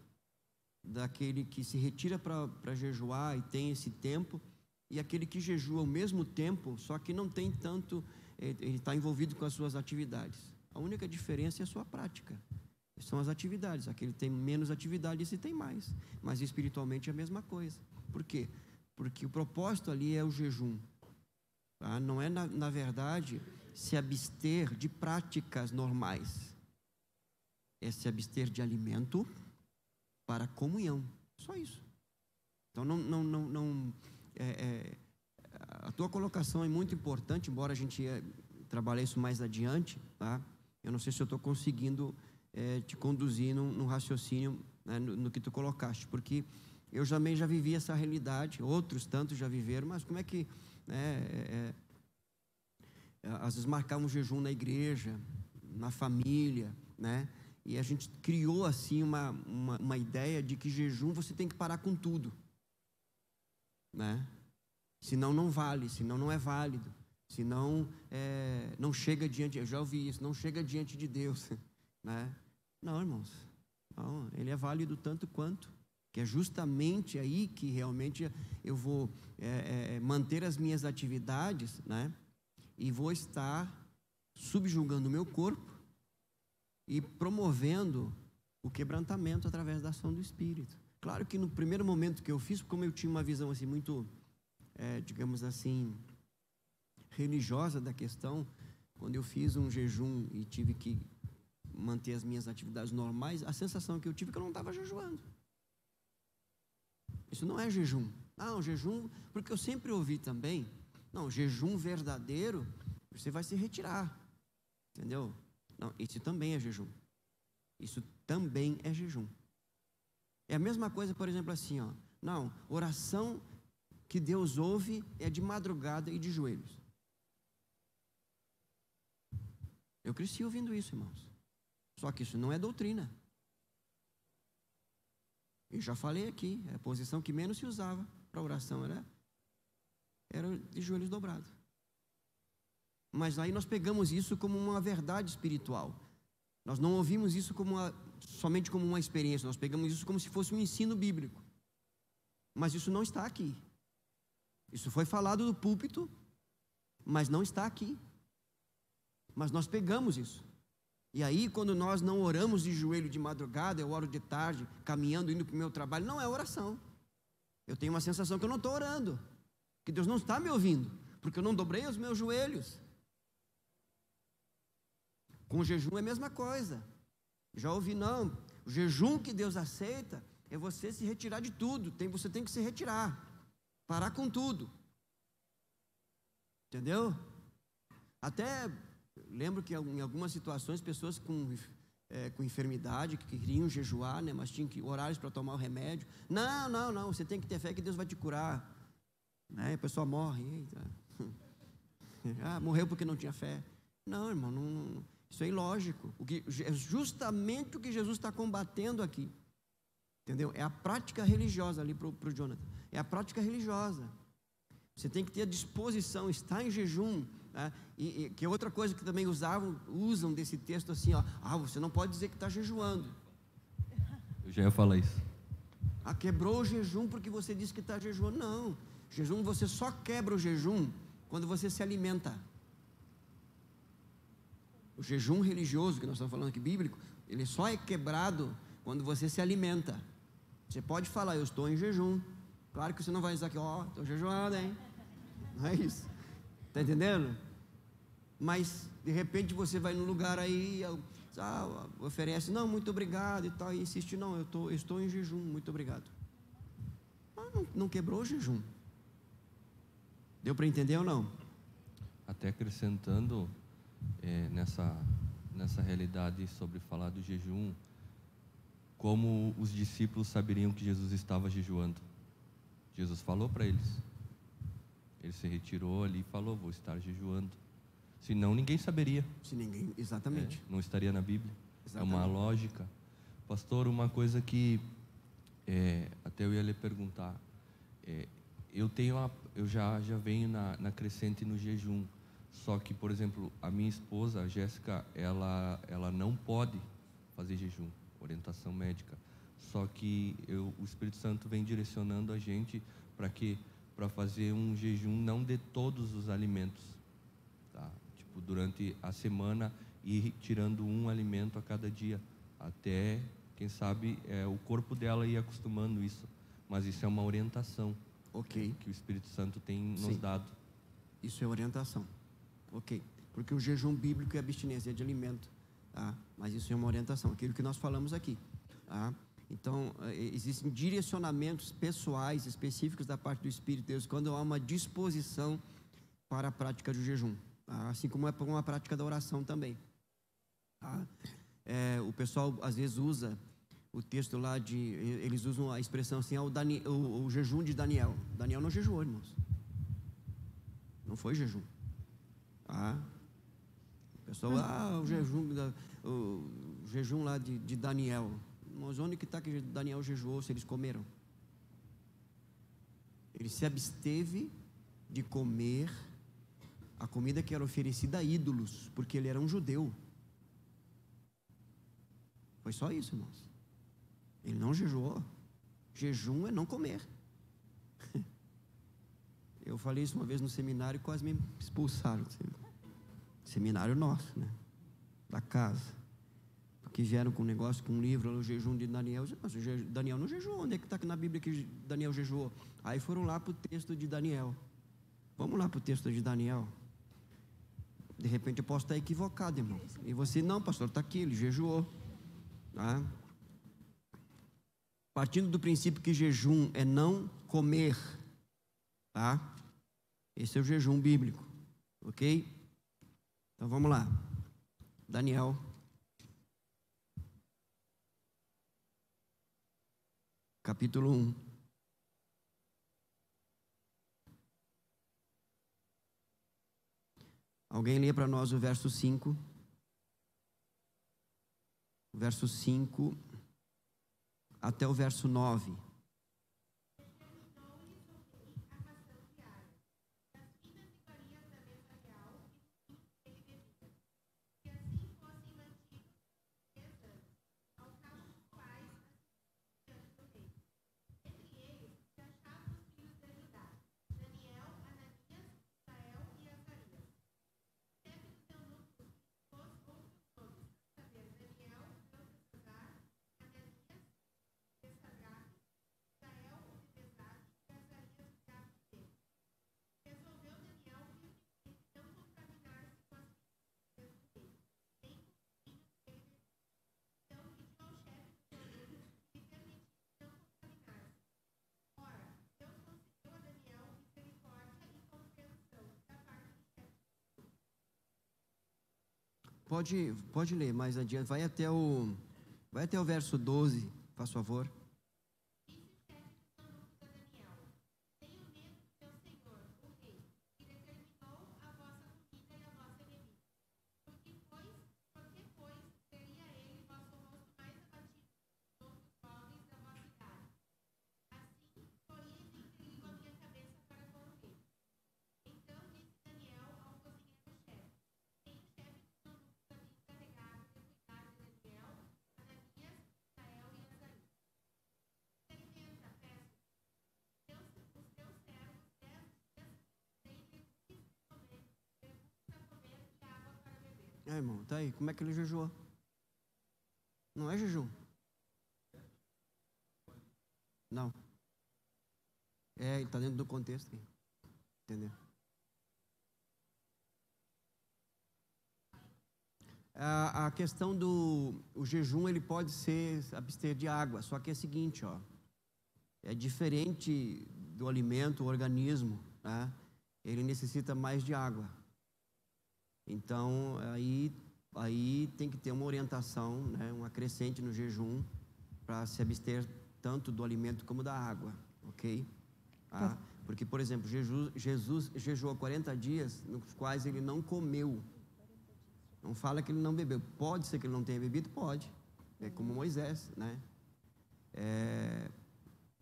daquele que se retira para jejuar e tem esse tempo, e aquele que jejua ao mesmo tempo, só que não tem tanto, ele está envolvido com as suas atividades? A única diferença é a sua prática, são as atividades. Aquele tem menos atividade, esse tem mais, mas espiritualmente é a mesma coisa. Por quê? Porque o propósito ali é o jejum, tá? Não é, na verdade, se abster de práticas normais, é se abster de alimento para comunhão, só isso. Então, a tua colocação é muito importante, embora a gente trabalhe isso mais adiante, tá? Eu não sei se eu estou conseguindo te conduzir num raciocínio, né, no que tu colocaste, porque eu também já vivi essa realidade, outros tantos já viveram, mas como é que, às vezes marcavam um jejum na igreja, na família, né? E a gente criou assim uma ideia de que jejum você tem que parar com tudo, né? Senão não vale, senão não é válido, senão não chega diante, eu já ouvi isso, não chega diante de Deus, né? Não, irmãos, não, ele é válido tanto quanto, que é justamente aí que realmente eu vou manter as minhas atividades, né? E vou estar subjugando o meu corpo e promovendo o quebrantamento através da ação do Espírito. Claro que no primeiro momento que eu fiz, como eu tinha uma visão assim muito, digamos assim, religiosa da questão, quando eu fiz um jejum e tive que manter as minhas atividades normais, a sensação que eu tive é que eu não estava jejuando. Isso não é jejum. Não, jejum, porque eu sempre ouvi também, não, jejum verdadeiro, você vai se retirar, entendeu? Não, isso também é jejum. Isso também é jejum. É a mesma coisa, por exemplo, assim, ó. Não, oração que Deus ouve é de madrugada e de joelhos. Eu cresci ouvindo isso, irmãos. Só que isso não é doutrina. Eu já falei aqui, a posição que menos se usava para oração era de joelhos dobrados. Mas aí nós pegamos isso como uma verdade espiritual. Nós não ouvimos isso somente como uma experiência, nós pegamos isso como se fosse um ensino bíblico. Mas isso não está aqui. Isso foi falado do púlpito, mas não está aqui. Mas nós pegamos isso. E aí, quando nós não oramos de joelho de madrugada, eu oro de tarde, caminhando, indo para o meu trabalho, não é oração. Eu tenho uma sensação que eu não estou orando, que Deus não está me ouvindo, porque eu não dobrei os meus joelhos. Com jejum é a mesma coisa. Já ouvi, não, o jejum que Deus aceita é você se retirar de tudo, você tem que se retirar, parar com tudo. Entendeu? Até lembro que em algumas situações, pessoas com enfermidade, que queriam jejuar, né, mas tinham que horários para tomar o remédio. Não, você tem que ter fé que Deus vai te curar. Né? A pessoa morre, eita. Morreu porque não tinha fé. Não, irmão, não, isso é ilógico. É justamente o que Jesus está combatendo aqui. Entendeu? É a prática religiosa ali para o Jonathan. É a prática religiosa. Você tem que ter a disposição, estar em jejum. Tá? E que é outra coisa que também usam desse texto assim, ó, você não pode dizer que está jejuando. Eu já ia falar isso. Quebrou o jejum porque você disse que está jejuando. Não, jejum, você só quebra o jejum quando você se alimenta. O jejum religioso, que nós estamos falando aqui, bíblico, ele só é quebrado quando você se alimenta. Você pode falar, eu estou em jejum. Claro que você não vai dizer que, estou jejuando, hein? Não é isso. Está entendendo? Mas, de repente, você vai num lugar aí, oferece, não, muito obrigado e tal, e insiste, não, eu estou em jejum, muito obrigado. Não quebrou o jejum. Deu para entender ou não? Até acrescentando nessa realidade sobre falar do jejum, como os discípulos saberiam que Jesus estava jejuando? Jesus falou para eles. Ele se retirou ali e falou, vou estar jejuando. Senão ninguém saberia. Exatamente. Não estaria na Bíblia. Exatamente. É uma lógica. Pastor, uma coisa que até eu ia lhe perguntar. Eu já venho na crescente no jejum. Só que, por exemplo, a minha esposa, a Jéssica, ela não pode fazer jejum, orientação médica. Só que o Espírito Santo vem direcionando a gente para fazer um jejum não de todos os alimentos, tá? Tipo, durante a semana ir tirando um alimento a cada dia, até, quem sabe, o corpo dela ir acostumando isso. Mas isso é uma orientação, que o Espírito Santo tem nos dado. Isso é orientação. Porque o jejum bíblico é abstinência de alimento, tá? Mas isso é uma orientação, aquilo que nós falamos aqui, tá? Então, existem direcionamentos pessoais, específicos da parte do Espírito de Deus, quando há uma disposição para a prática do jejum, tá? Assim como é para uma prática da oração também, tá? O pessoal às vezes usa o texto lá eles usam a expressão assim, o jejum de Daniel. Daniel não jejuou, irmãos. Não foi jejum. O pessoal, o jejum lá de Daniel. Mas onde que está que Daniel jejuou se eles comeram? Ele se absteve de comer a comida que era oferecida a ídolos, porque ele era um judeu. Foi só isso, irmãos. Ele não jejuou. Jejum é não comer. Eu falei isso uma vez no seminário e quase me expulsaram. Seminário nosso, né? Da casa. Porque vieram com um negócio, com um livro, o jejum de Daniel. Mas Daniel não jejuou. Onde é que está na Bíblia que Daniel jejuou? Aí foram lá para o texto de Daniel. Vamos lá para o texto de Daniel. De repente eu posso estar equivocado, irmão. E você, não, pastor, está aqui, ele jejuou. Tá? Partindo do princípio que jejum é não comer, tá? Esse é o jejum bíblico, ok? Então vamos lá. Daniel. Capítulo 1. Alguém lê para nós o verso 5. Verso 5 até o verso 9. Pode ler mais adiante, vai até o verso 12, faz favor. Irmão, tá aí, como é que ele jejuou? Não é jejum. Não. Ele está dentro do contexto. Entendeu? A questão do jejum, ele pode ser abster de água, só que é o seguinte, ó, é diferente do alimento, o organismo, né? Ele necessita mais de água. Então, aí tem que ter uma orientação, né, uma crescente no jejum, para se abster tanto do alimento como da água, ok? Porque, por exemplo, Jesus jejuou 40 dias, nos quais ele não comeu. Não fala que ele não bebeu. Pode ser que ele não tenha bebido? Pode. É como Moisés, né?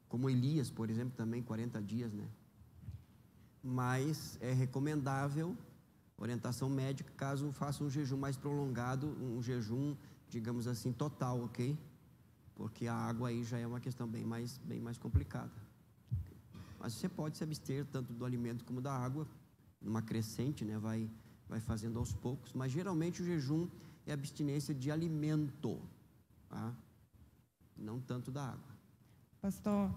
Como Elias, por exemplo, também 40 dias, né? Mas é recomendável, orientação médica, caso faça um jejum mais prolongado, um jejum, digamos assim, total, ok? Porque a água aí já é uma questão bem mais complicada. Mas você pode se abster tanto do alimento como da água, numa crescente, né? Vai fazendo aos poucos, mas geralmente o jejum é abstinência de alimento, tá? Não tanto da água. Pastor,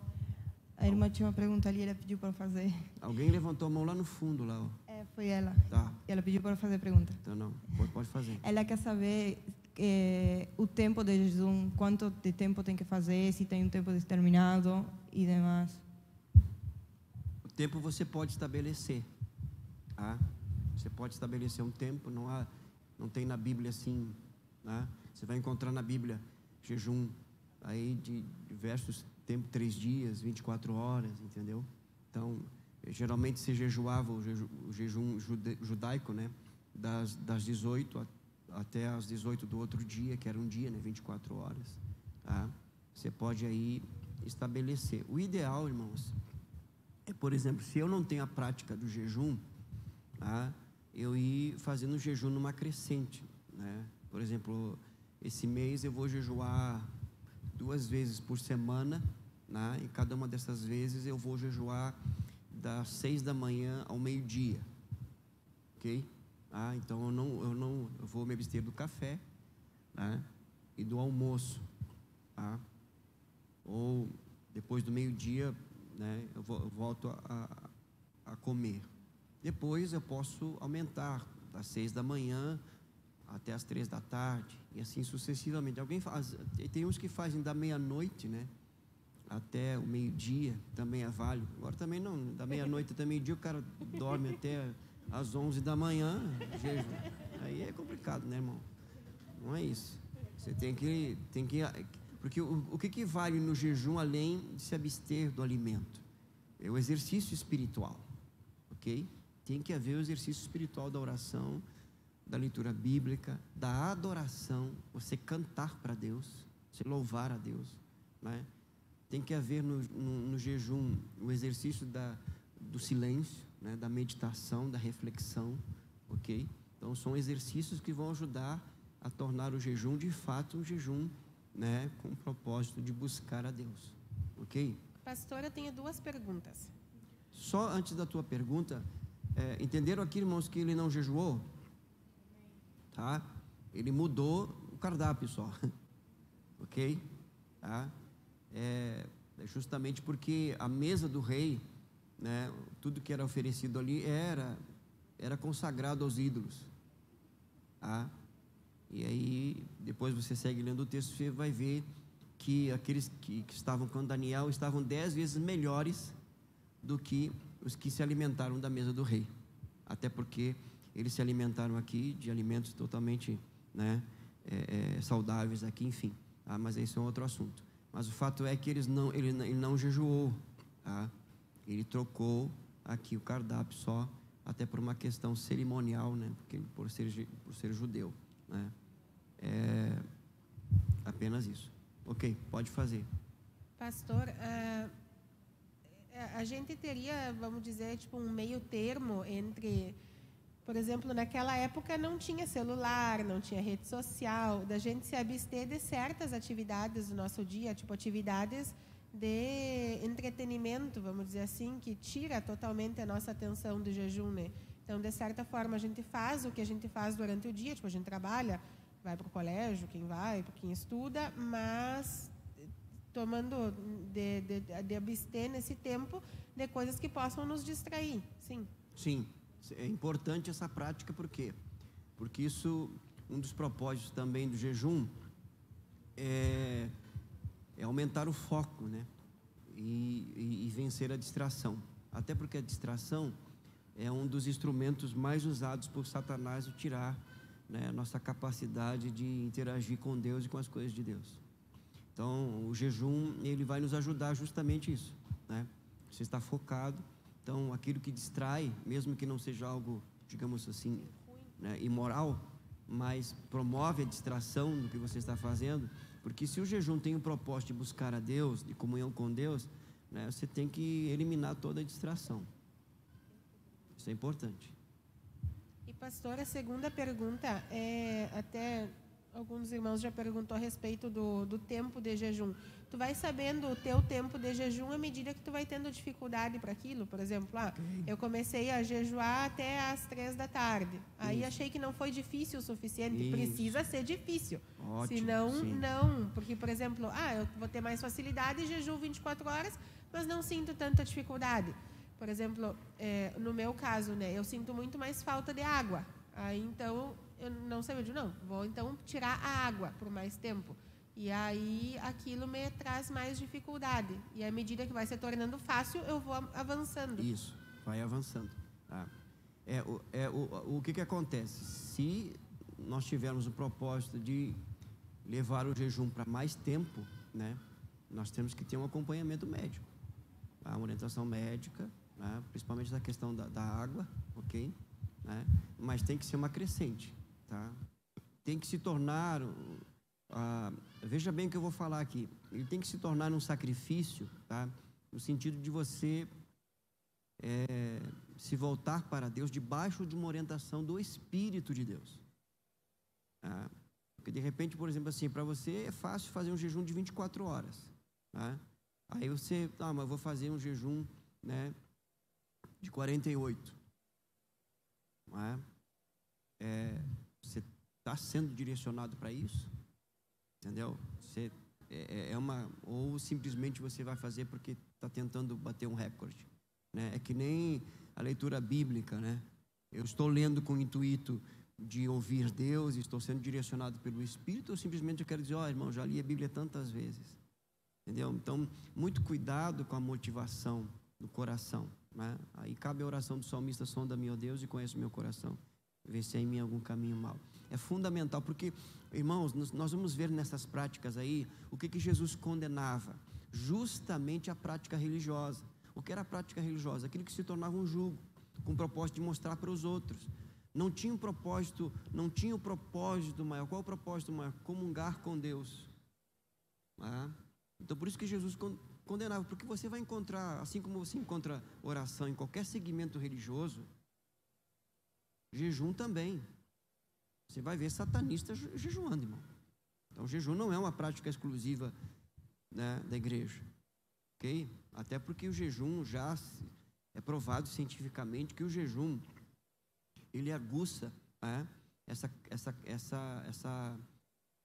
a irmã tinha uma pergunta ali, ela pediu para fazer. Alguém levantou a mão lá no fundo, lá, ó. Foi ela. Tá. E ela pediu para fazer a pergunta. Então não, pode fazer. Ela quer saber o tempo de jejum, quanto de tempo tem que fazer, se tem um tempo determinado e demais. O tempo você pode estabelecer, tá? Você pode estabelecer um tempo, não tem na Bíblia assim, né? Você vai encontrar na Bíblia jejum aí de diversos tempos, 3 dias, 24 horas, entendeu? Então, geralmente se jejuava o jejum judaico, né? Das 18 até as 18 do outro dia, que era um dia, né? 24 horas, tá? Você pode aí estabelecer. O ideal, irmãos, é, por exemplo, se eu não tenho a prática do jejum, tá? Eu ir fazendo jejum numa crescente, né? Por exemplo, esse mês eu vou jejuar 2 vezes por semana, né? E cada uma dessas vezes eu vou jejuar das 6 da manhã ao meio-dia, ok? Então eu vou me abster do café, né? E do almoço, tá? Ou depois do meio-dia, né? Eu volto a comer. Depois eu posso aumentar das 6 da manhã até as 3 da tarde e assim sucessivamente. Tem uns que fazem da meia-noite, né, até o meio-dia, também é válido. Agora também não, da meia-noite até meio-dia o cara dorme até às 11 da manhã, jejum. Aí é complicado, né, irmão? Não é isso. Você tem que porque o que vale no jejum além de se abster do alimento? É o exercício espiritual, ok? Tem que haver o exercício espiritual da oração, da leitura bíblica, da adoração, você cantar para Deus, você louvar a Deus, né? Tem que haver no jejum o exercício do silêncio, né? Da meditação, da reflexão, ok? Então são exercícios que vão ajudar a tornar o jejum de fato um jejum, né? Com o propósito de buscar a Deus, ok? Pastor, eu tenho 2 perguntas. Só antes da tua pergunta, entenderam aqui, irmãos, que ele não jejuou? Tá? Ele mudou o cardápio só, ok? Tá? Justamente porque a mesa do rei, né, tudo que era oferecido ali era consagrado aos ídolos, tá? E aí, depois você segue lendo o texto, você vai ver que aqueles que estavam com Daniel estavam 10 vezes melhores do que os que se alimentaram da mesa do rei, até porque eles se alimentaram aqui de alimentos totalmente, né, saudáveis aqui, enfim, tá? Mas esse é um outro assunto. Mas o fato é que ele não jejuou, tá? Ele trocou aqui o cardápio só, até por uma questão cerimonial, né, porque por ser judeu, né? Apenas isso. Ok, pode fazer. Pastor, a gente teria, vamos dizer, tipo um meio termo entre, por exemplo, naquela época não tinha celular, não tinha rede social, da gente se abster de certas atividades do nosso dia, tipo atividades de entretenimento, vamos dizer assim, que tira totalmente a nossa atenção do jejum, né? Então, de certa forma, a gente faz o que a gente faz durante o dia, tipo, a gente trabalha, vai para o colégio, quem estuda, mas tomando de abster nesse tempo de coisas que possam nos distrair, sim. Sim, é importante essa prática, por quê? Porque isso, um dos propósitos também do jejum é aumentar o foco, né? E vencer a distração. Até porque a distração é um dos instrumentos mais usados por Satanás de tirar, né, a nossa capacidade de interagir com Deus e com as coisas de Deus. Então, o jejum, ele vai nos ajudar justamente isso, né? Você está focado, então aquilo que distrai, mesmo que não seja algo, digamos assim, né, imoral, mas promove a distração do que você está fazendo, porque se o jejum tem o propósito de buscar a Deus, de comunhão com Deus, né, você tem que eliminar toda a distração. Isso é importante. E pastor, a segunda pergunta até alguns irmãos já perguntou a respeito do tempo de jejum. Tu vai sabendo o teu tempo de jejum à medida que tu vai tendo dificuldade para aquilo. Por exemplo, eu comecei a jejuar até às 3 da tarde. Aí achei que não foi difícil o suficiente. Isso. Precisa ser difícil. Ótimo, senão, sim. não. Porque, por exemplo, eu vou ter mais facilidade e jejuo 24 horas, mas não sinto tanta dificuldade. Por exemplo, no meu caso, né, eu sinto muito mais falta de água. Aí, então, eu não sei, vou então tirar a água por mais tempo. E aí, aquilo me traz mais dificuldade. E à medida que vai se tornando fácil, eu vou avançando. Isso, vai avançando. Tá? O que acontece? Se nós tivermos o propósito de levar o jejum para mais tempo, né, nós temos que ter um acompanhamento médico. Tá? Uma orientação médica, né, principalmente na questão da água, ok? Né? Mas tem que ser uma crescente, tá? Tem que se tornar, veja bem o que eu vou falar aqui, ele tem que se tornar um sacrifício, tá? No sentido de você se voltar para Deus debaixo de uma orientação do Espírito de Deus. Tá? Porque de repente, por exemplo, assim, para você é fácil fazer um jejum de 24 horas, tá? Aí você, mas eu vou fazer um jejum, né, de 48. Não é? Você está sendo direcionado para isso? Entendeu? Você, ou simplesmente você vai fazer porque está tentando bater um recorde, né? É que nem a leitura bíblica, né? Eu estou lendo com o intuito de ouvir Deus, estou sendo direcionado pelo Espírito, ou simplesmente eu quero dizer, irmão, já li a Bíblia tantas vezes. Entendeu? Então, muito cuidado com a motivação do coração, né? Aí cabe a oração do salmista: sonda-me, ó Deus, e conhece o meu coração, vê se há em mim algum caminho mau. É fundamental, porque, irmãos, nós vamos ver nessas práticas aí o que Jesus condenava. Justamente a prática religiosa. O que era a prática religiosa? Aquilo que se tornava um jugo, com o propósito de mostrar para os outros. Não tinha um propósito, não tinha o propósito maior. Qual o propósito maior? Comungar com Deus. Então, por isso que Jesus condenava, porque você vai encontrar, assim como você encontra oração em qualquer segmento religioso, jejum também. Você vai ver satanistas jejuando, irmão. Então, o jejum não é uma prática exclusiva, né, da igreja, ok? Até porque o jejum já é provado cientificamente que o jejum ele aguça, né, essa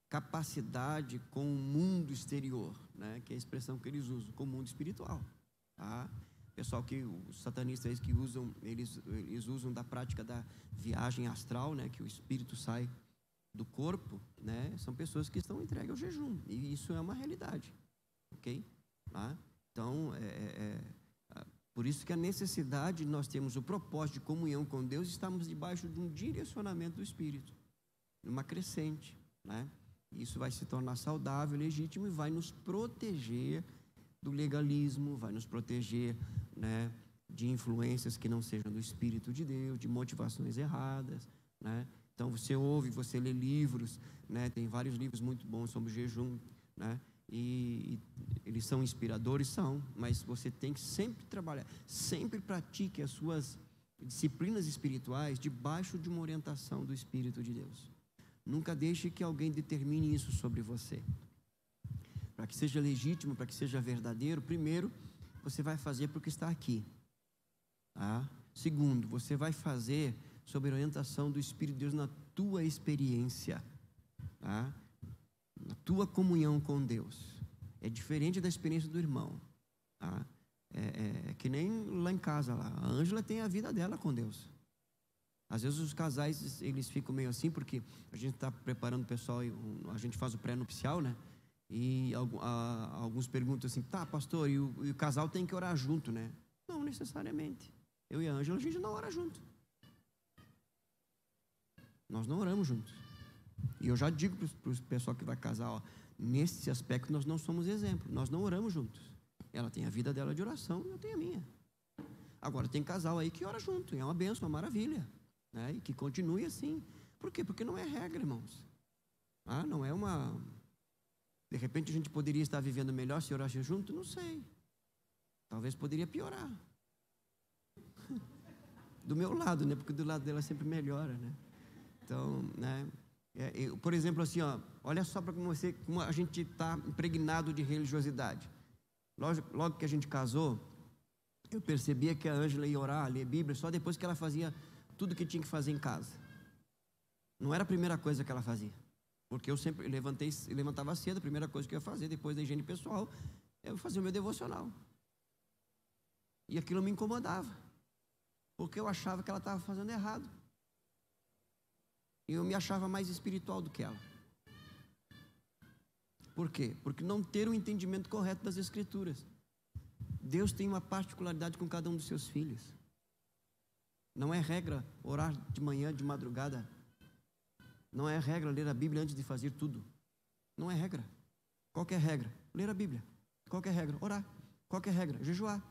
capacidade com o mundo exterior, né, que é a expressão que eles usam, com o mundo espiritual, tá? Pessoal os satanistas que usam, eles usam da prática da viagem astral, né, que o espírito sai do corpo, né, são pessoas que estão entregues ao jejum, e isso é uma realidade, ok? Tá? Então, por isso que a necessidade de nós termos o propósito de comunhão com Deus, estamos debaixo de um direcionamento do Espírito, uma crescente, né? Isso vai se tornar saudável, legítimo e vai nos proteger do legalismo, vai nos proteger, né, de influências que não sejam do Espírito de Deus, de motivações erradas, né? Então você ouve, você lê livros, né? Tem vários livros muito bons sobre jejum, né? E eles são inspiradores, mas você tem que sempre trabalhar, sempre pratique as suas disciplinas espirituais debaixo de uma orientação do Espírito de Deus. Nunca deixe que alguém determine isso sobre você. Para que seja legítimo, para que seja verdadeiro, primeiro você vai fazer porque está aqui, tá? Segundo, você vai fazer sob a orientação do Espírito de Deus na tua experiência, tá? Na tua comunhão com Deus. É diferente da experiência do irmão, tá? É que nem lá em casa, lá. A Ângela tem a vida dela com Deus. Às vezes os casais, eles ficam meio assim, porque a gente está preparando o pessoal, a gente faz o pré-nupcial, né? E alguns perguntam assim, tá, pastor, e o casal tem que orar junto, né? Não necessariamente. Eu e a Ângela, a gente não ora junto. Nós não oramos juntos. E eu já digo para o pessoal que vai casar, ó, nesse aspecto nós não somos exemplo, nós não oramos juntos. Ela tem a vida dela de oração e eu tenho a minha. Agora tem casal aí que ora junto, e é uma bênção, uma maravilha, né? E que continue assim. Por quê? Porque não é regra, irmãos. Não é uma... De repente a gente poderia estar vivendo melhor se orasse junto? Não sei. Talvez poderia piorar. Do meu lado, né? Porque do lado dela sempre melhora, né? Então, né? Por exemplo, assim, ó, olha só para como a gente está impregnado de religiosidade. Logo que a gente casou, eu percebia que a Ângela ia orar, ler Bíblia, só depois que ela fazia tudo que tinha que fazer em casa. Não era a primeira coisa que ela fazia. Porque eu sempre levantava cedo, a primeira coisa que eu ia fazer, depois da higiene pessoal, eu fazia o meu devocional. E aquilo me incomodava, porque eu achava que ela estava fazendo errado. E eu me achava mais espiritual do que ela. Por quê? Porque não ter o entendimento correto das Escrituras. Deus tem uma particularidade com cada um dos seus filhos. Não é regra orar de manhã, de madrugada. Não é regra ler a Bíblia antes de fazer tudo. Não é regra. Qual que é a regra? Ler a Bíblia. Qual que é a regra? Orar. Qual que é a regra? Jejuar.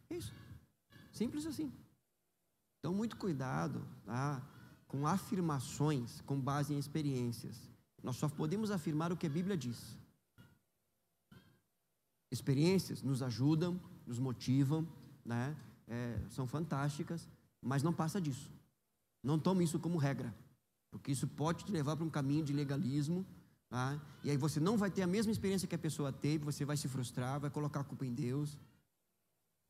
Isso. Simples assim. Então, muito cuidado, tá? Com afirmações com base em experiências. Nós só podemos afirmar o que a Bíblia diz. Experiências nos ajudam, nos motivam, né? São fantásticas, mas não passa disso. Não tome isso como regra, porque isso pode te levar para um caminho de legalismo, tá? E aí você não vai ter a mesma experiência que a pessoa teve, você vai se frustrar, vai colocar a culpa em Deus,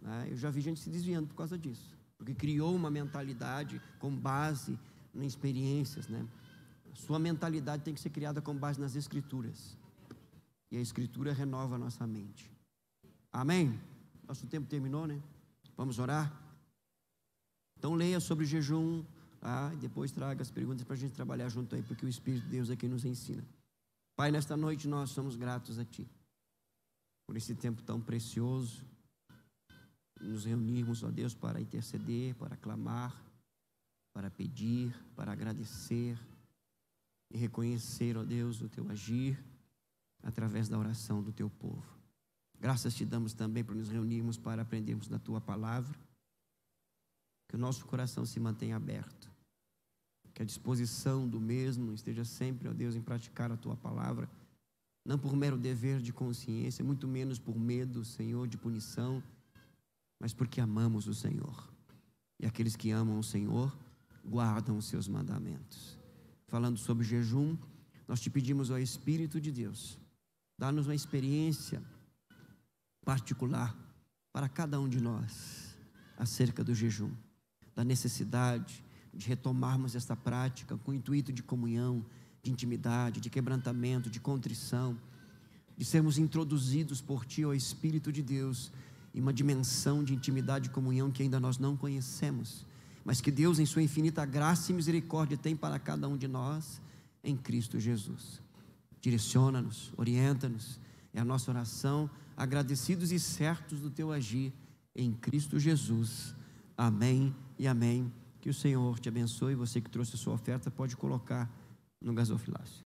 né? Eu já vi gente se desviando por causa disso, porque criou uma mentalidade com base em experiências, né? Sua mentalidade tem que ser criada com base nas Escrituras. E a Escritura renova a nossa mente. Amém? Nosso tempo terminou, né? Vamos orar? Então leia sobre jejum, e depois traga as perguntas para a gente trabalhar junto aí, porque o Espírito de Deus é quem nos ensina. Pai, nesta noite nós somos gratos a Ti, por esse tempo tão precioso, nos reunirmos, ó Deus, para interceder, para clamar, para pedir, para agradecer e reconhecer, ó Deus, o Teu agir através da oração do Teu povo. Graças Te damos também por nos reunirmos para aprendermos da Tua palavra, que o nosso coração se mantenha aberto, que a disposição do mesmo esteja sempre, ó Deus, em praticar a Tua palavra, não por mero dever de consciência, muito menos por medo, Senhor, de punição, mas porque amamos o Senhor. E aqueles que amam o Senhor guardam os seus mandamentos. Falando sobre jejum, nós te pedimos ao Espírito de Deus, dá-nos uma experiência particular para cada um de nós acerca do jejum, da necessidade de retomarmos esta prática com o intuito de comunhão, de intimidade, de quebrantamento, de contrição, de sermos introduzidos por Ti, ó Espírito de Deus, em uma dimensão de intimidade e comunhão que ainda nós não conhecemos, mas que Deus, em sua infinita graça e misericórdia, tem para cada um de nós em Cristo Jesus. Direciona-nos, orienta-nos, é a nossa oração, agradecidos e certos do Teu agir em Cristo Jesus. Amém e amém. Que o Senhor te abençoe. Você que trouxe a sua oferta pode colocar no gasofilácio.